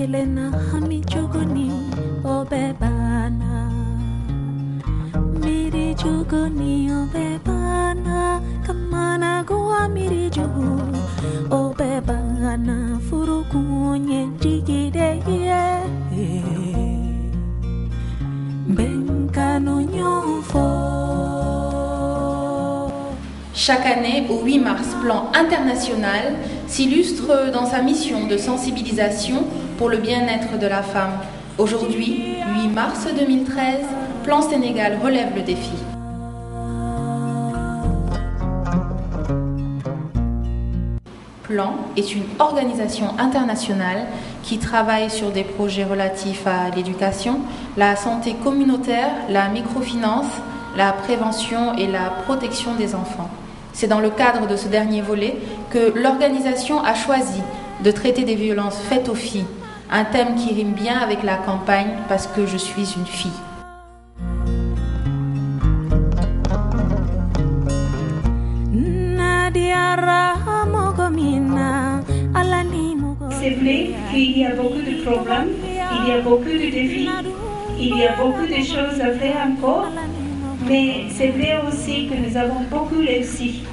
Kelena hami chugoni obebana Miri chugoni obebana Kamana goa miri jugu obebana Furukunye jigide Benkano nyofo. Chaque année, au 8 mars, Plan International s'illustre dans sa mission de sensibilisation pour le bien-être de la femme. Aujourd'hui, 8 mars 2013, Plan Sénégal relève le défi. Plan est une organisation internationale qui travaille sur des projets relatifs à l'éducation, la santé communautaire, la microfinance, la prévention et la protection des enfants. C'est dans le cadre de ce dernier volet que l'organisation a choisi de traiter des violences faites aux filles, un thème qui rime bien avec la campagne « Parce que je suis une fille ». C'est vrai qu'il y a beaucoup de problèmes, il y a beaucoup de défis, il y a beaucoup de choses à faire encore. Mais c'est vrai aussi que nous avons beaucoup réussi.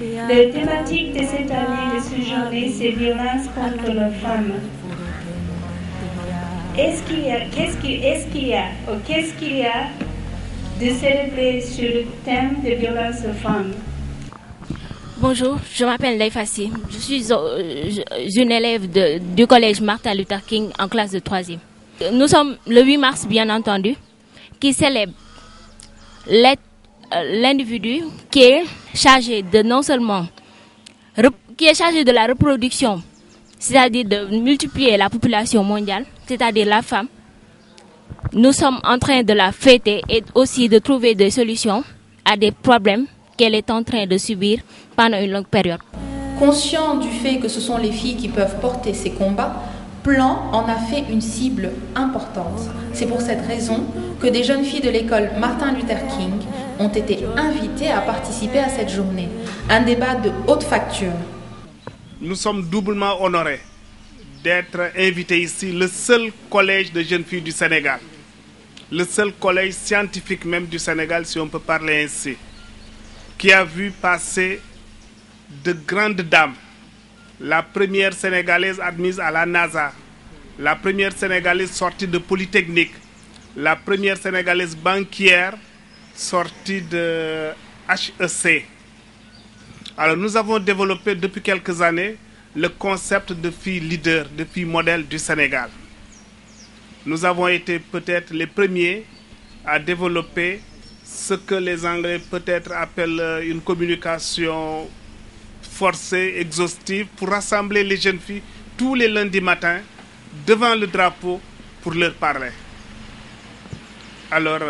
La thématique de cette année, de cette journée, c'est violence contre la femme. Qu'est-ce qu'il y a de célébrer sur le thème de violence aux femmes? Bonjour, je m'appelle Leifassi. Je suis une élève du collège Martin Luther King en classe de 3e. Nous sommes le 8 mars, bien entendu, qui célèbre l'individu qui est chargé de non seulement qui est chargé de la reproduction, c'est-à-dire de multiplier la population mondiale, c'est-à-dire la femme. Nous sommes en train de la fêter et aussi de trouver des solutions à des problèmes qu'elle est en train de subir pendant une longue période. Conscient du fait que ce sont les filles qui peuvent porter ces combats, Plan en a fait une cible importante. C'est pour cette raison que des jeunes filles de l'école Martin Luther King ont été invitées à participer à cette journée. Un débat de haute facture. Nous sommes doublement honorés d'être invités ici, le seul collège de jeunes filles du Sénégal, le seul collège scientifique même du Sénégal, si on peut parler ainsi, qui a vu passer de grandes dames. La première Sénégalaise admise à la NASA, la première Sénégalaise sortie de Polytechnique, la première Sénégalaise banquière sortie de HEC. Alors nous avons développé depuis quelques années le concept de filles leaders, de filles modèles du Sénégal. Nous avons été peut-être les premiers à développer ce que les Anglais peut-être appellent une communication forcée, exhaustive, pour rassembler les jeunes filles tous les lundis matins devant le drapeau pour leur parler. Alors,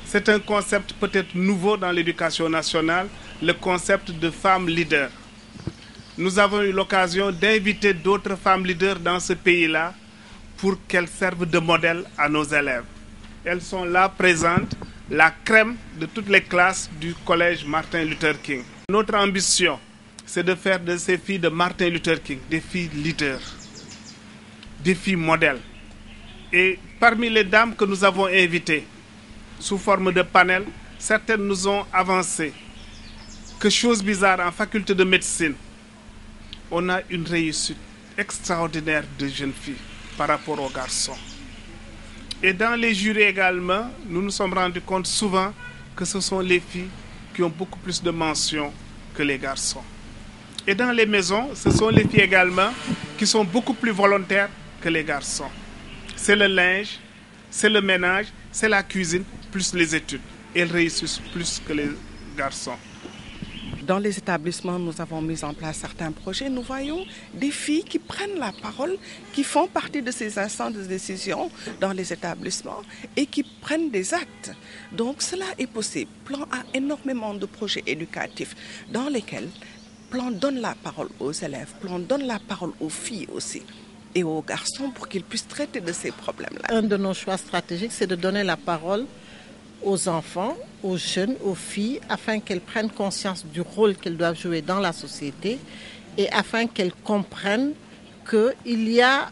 c'est un concept peut-être nouveau dans l'éducation nationale, le concept de femmes leaders. Nous avons eu l'occasion d'inviter d'autres femmes leaders dans ce pays-là pour qu'elles servent de modèle à nos élèves. Elles sont là présentes, la crème de toutes les classes du collège Martin Luther King. Notre ambition, c'est de faire de ces filles de Martin Luther King des filles leaders, des filles modèles. Et parmi les dames que nous avons invitées, sous forme de panel, certaines nous ont avancé que, chose bizarre, en faculté de médecine, on a une réussite extraordinaire de jeunes filles par rapport aux garçons. Et dans les jurys également, nous nous sommes rendus compte souvent que ce sont les filles qui ont beaucoup plus de mentions que les garçons. Et dans les maisons, ce sont les filles également qui sont beaucoup plus volontaires que les garçons. C'est le linge, c'est le ménage, c'est la cuisine, plus les études. Elles réussissent plus que les garçons. Dans les établissements, nous avons mis en place certains projets. Nous voyons des filles qui prennent la parole, qui font partie de ces instants de décision dans les établissements et qui prennent des actes. Donc cela est possible. Plan a énormément de projets éducatifs dans lesquels Plan donne la parole aux élèves, Plan donne la parole aux filles aussi et aux garçons pour qu'ils puissent traiter de ces problèmes-là. Un de nos choix stratégiques, c'est de donner la parole aux enfants, aux jeunes, aux filles, afin qu'elles prennent conscience du rôle qu'elles doivent jouer dans la société et afin qu'elles comprennent qu'il y a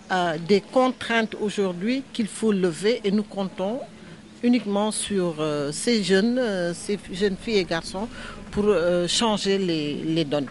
des contraintes aujourd'hui qu'il faut lever et nous comptons uniquement sur ces jeunes filles et garçons pour changer les données.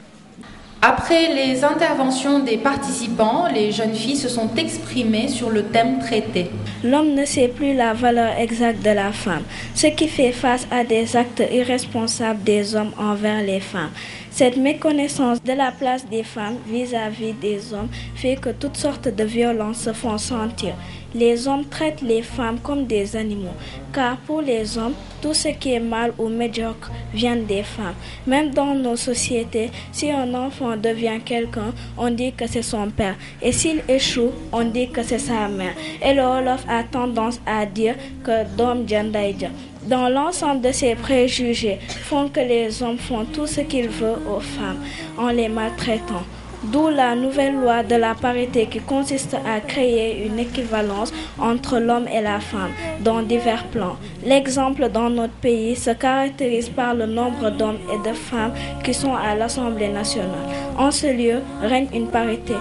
Après les interventions des participants, les jeunes filles se sont exprimées sur le thème traité. L'homme ne sait plus la valeur exacte de la femme, ce qui fait face à des actes irresponsables des hommes envers les femmes. Cette méconnaissance de la place des femmes vis-à-vis des hommes fait que toutes sortes de violences se font sentir. Les hommes traitent les femmes comme des animaux, car pour les hommes, tout ce qui est mal ou médiocre vient des femmes. Même dans nos sociétés, si un enfant devient quelqu'un, on dit que c'est son père. Et s'il échoue, on dit que c'est sa mère. Et le Wolof a tendance à dire que Dom Djandaïdja. Dans l'ensemble de ces préjugés font que les hommes font tout ce qu'ils veulent aux femmes en les maltraitant. D'où la nouvelle loi de la parité qui consiste à créer une équivalence entre l'homme et la femme dans divers plans. L'exemple dans notre pays se caractérise par le nombre d'hommes et de femmes qui sont à l'Assemblée nationale. En ce lieu règne une parité.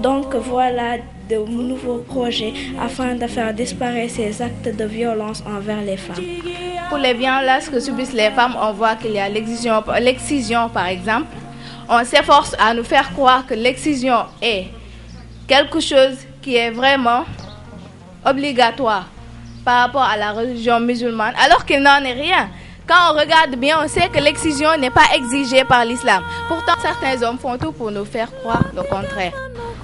Donc voilà de nouveaux projets afin de faire disparaître ces actes de violence envers les femmes. Pour les violences que subissent les femmes, on voit qu'il y a l'excision par exemple. On s'efforce à nous faire croire que l'excision est quelque chose qui est vraiment obligatoire par rapport à la religion musulmane, alors qu'il n'en est rien. Quand on regarde bien, on sait que l'excision n'est pas exigée par l'islam. Pourtant, certains hommes font tout pour nous faire croire le contraire.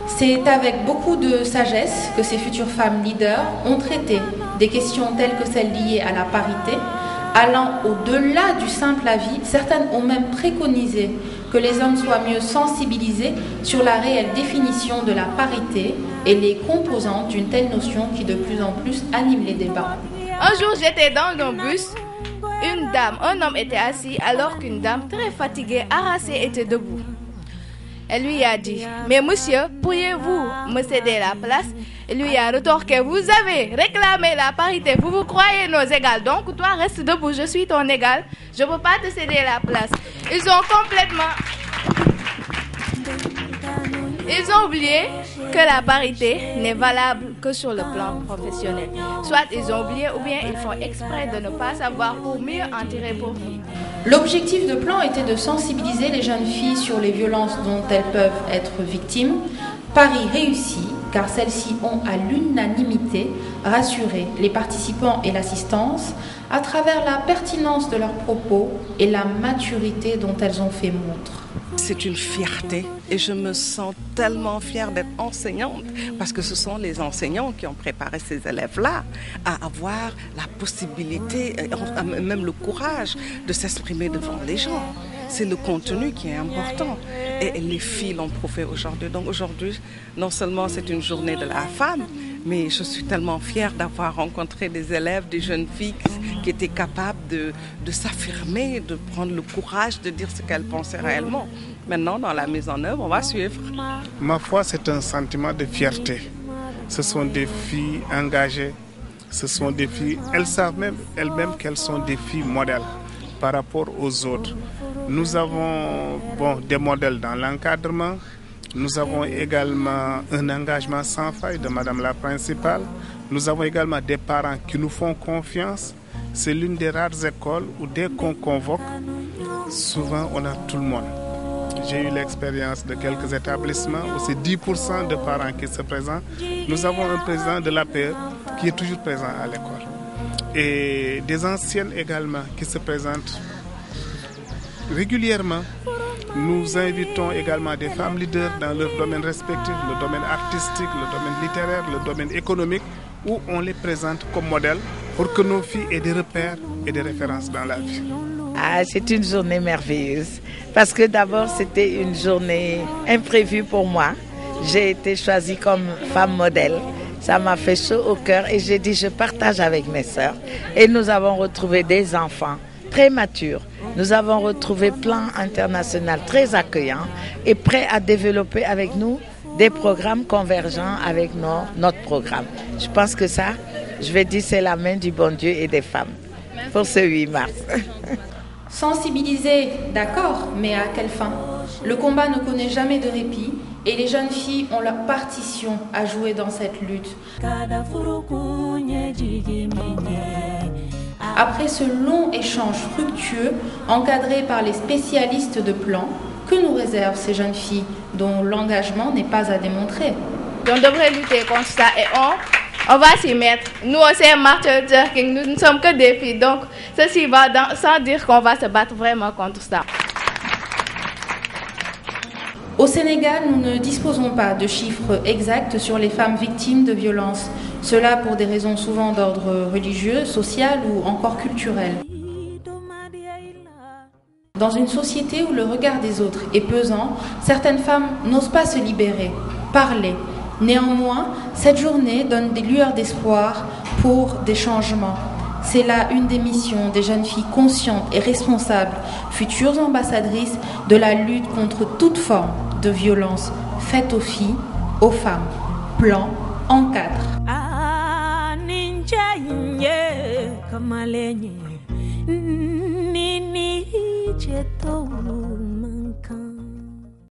C'est avec beaucoup de sagesse que ces futures femmes leaders ont traité des questions telles que celles liées à la parité. Allant au-delà du simple avis, certaines ont même préconisé que les hommes soient mieux sensibilisés sur la réelle définition de la parité et les composantes d'une telle notion qui de plus en plus anime les débats. Un jour, j'étais dans un bus, un homme était assis alors qu'une dame très fatiguée, harassée, était debout. Elle lui a dit, « Mais monsieur, pourriez-vous me céder la place ?» Il lui a rétorqué, « Vous avez réclamé la parité, vous vous croyez nos égales, donc toi reste debout, je suis ton égal, je ne peux pas te céder la place. » Ils ont oublié que la parité n'est valable que sur le plan professionnel. Soit ils ont oublié ou bien ils font exprès de ne pas savoir pour mieux en tirer profit. L'objectif de plan était de sensibiliser les jeunes filles sur les violences dont elles peuvent être victimes. Pari réussi, car celles-ci ont à l'unanimité rassuré les participants et l'assistance à travers la pertinence de leurs propos et la maturité dont elles ont fait montre. C'est une fierté et je me sens tellement fière d'être enseignante parce que ce sont les enseignants qui ont préparé ces élèves-là à avoir la possibilité, même le courage de s'exprimer devant les gens. C'est le contenu qui est important et les filles l'ont prouvé aujourd'hui. Donc aujourd'hui, non seulement c'est une journée de la femme, mais je suis tellement fière d'avoir rencontré des élèves, des jeunes filles qui étaient capables de s'affirmer, de prendre le courage de dire ce qu'elles pensaient réellement. Maintenant, dans la mise en œuvre, on va suivre. Ma foi, c'est un sentiment de fierté. Ce sont des filles engagées, ce sont des filles, elles savent même elles-mêmes qu'elles sont des filles modèles par rapport aux autres. Nous avons des modèles dans l'encadrement. Nous avons également un engagement sans faille de Madame la principale. Nous avons également des parents qui nous font confiance. C'est l'une des rares écoles où dès qu'on convoque, souvent on a tout le monde. J'ai eu l'expérience de quelques établissements où c'est 10% de parents qui se présentent. Nous avons un président de l'APE qui est toujours présent à l'école. Et des anciennes également qui se présentent régulièrement. Nous invitons également des femmes leaders dans leurs domaines respectifs, le domaine artistique, le domaine littéraire, le domaine économique, où on les présente comme modèles pour que nos filles aient des repères et des références dans la vie. C'est une journée merveilleuse parce que d'abord c'était une journée imprévue pour moi. J'ai été choisie comme femme modèle. Ça m'a fait chaud au cœur et j'ai dit je partage avec mes sœurs. Et nous avons retrouvé des enfants très matures. Nous avons retrouvé Plan International très accueillant et prêt à développer avec nous des programmes convergents avec notre programme. Je pense que ça, je vais dire, c'est la main du bon Dieu et des femmes pour ce 8 mars. Sensibiliser, d'accord, mais à quelle fin? Le combat ne connaît jamais de répit Et les jeunes filles ont leur partition à jouer dans cette lutte. Après ce long échange fructueux, encadré par les spécialistes de plan, que nous réservent ces jeunes filles dont l'engagement n'est pas à démontrer? On devrait lutter contre ça et on va s'y mettre. Nous aussi, Martin Luther King, nous ne sommes que des filles, donc ceci va sans dire qu'on va se battre vraiment contre ça. Au Sénégal, nous ne disposons pas de chiffres exacts sur les femmes victimes de violences. Cela pour des raisons souvent d'ordre religieux, social ou encore culturel. Dans une société où le regard des autres est pesant, certaines femmes n'osent pas se libérer, parler. Néanmoins, cette journée donne des lueurs d'espoir pour des changements. C'est là une des missions des jeunes filles conscientes et responsables, futures ambassadrices de la lutte contre toute forme de violence faite aux filles, aux femmes. Plan encadre. Nini cheto